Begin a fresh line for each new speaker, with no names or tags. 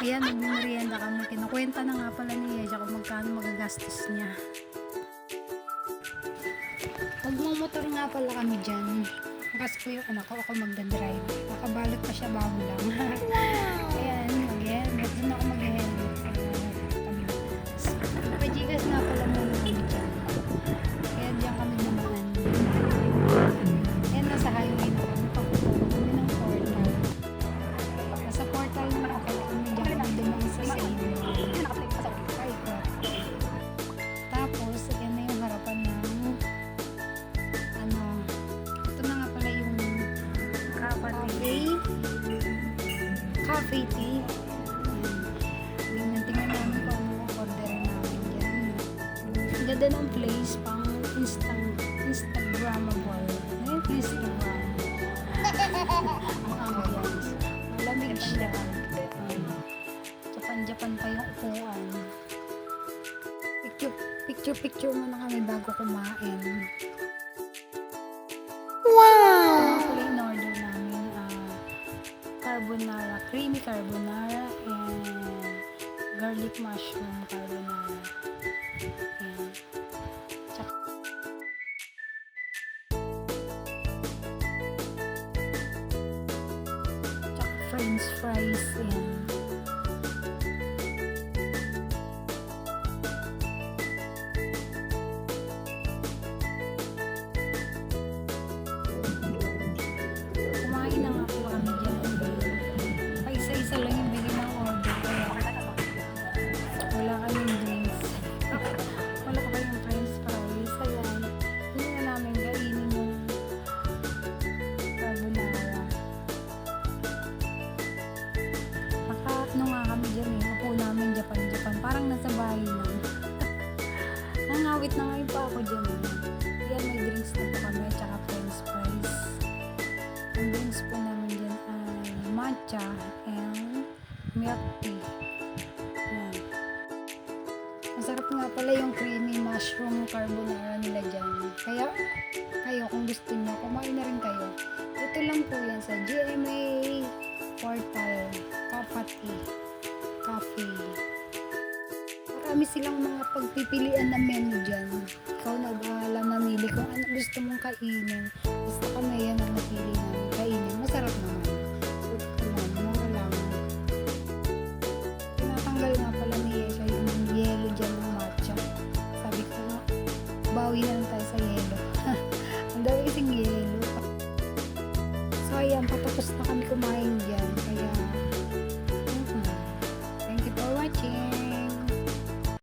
Ayan, nagmimerienda kami. Kinukwenta na nga pala ni Yesha kung magkano magagastos niya. Magmumotor nga pala kami dyan. Bukas ko yung anak ko, ako magdadrive. Nakabalot pa siya bago lang. Ayan, mag-helmet. Doon ako mag-helmet. Kami bukas. Pajigas nga pala muna kami dyan. Kaya dyan kami naman. Ayan, nasa highway na kami. Papupunta kami ng portal. Nasa portal na ako. Kami dyan kami dumang sa save. Tapos, yan na yung harapan ng ito na nga pala yung cafe tea. Tingnan namin kung ano orderin namin dyan. Ang ganda ng place, pang Instagrammable. Instagram. Ang ambience. Malamig siya. Japan pa yung upuan. Picture muna kami bago kumain. Wow! Ito in order namin carbonara, creamy carbonara and garlic mushroom carbonara. Ayan. Tsaka french fries. Ayan. Kumain na nga po kami dyan. Paisa-isa lang yung bigay ng order. Kaya wala kaming drinks. Wala ka ba yung french fries? Ayan. Hindi na namin kainin yung carbonara. Ano nga kami dyan eh. Upo namin Japan. Parang nasa bahay lang. Nangawit na ngayon pa ako dyan eh. Ayan, may drinks na po kami. Tsaka french fries. Ang drinks po namin dyan ay matcha and milk tea. Ayan. Masarap nga pala yung creamy mushroom carbonara nila dyan. Kaya kayo kung gusto nyo, kumain na rin kayo. Ito lang po yan sa GMA Portal Kapati Cafe. Marami silang mga pagpipilian na menu dyan. Ikaw na bahala mamili kung ano gusto mong kainin. Basta kami yan ang napili namin kainin. Masarap naman. Sulit naman. Mura lang. Tinatanggal nga pala ni Yesha yung yelo dyan ng matcha. Sabi ko nga, bawi na lang tayo sa yelo. Ang dami kasing yelo. So ayan, patapos na kami kumain dyan. Kaya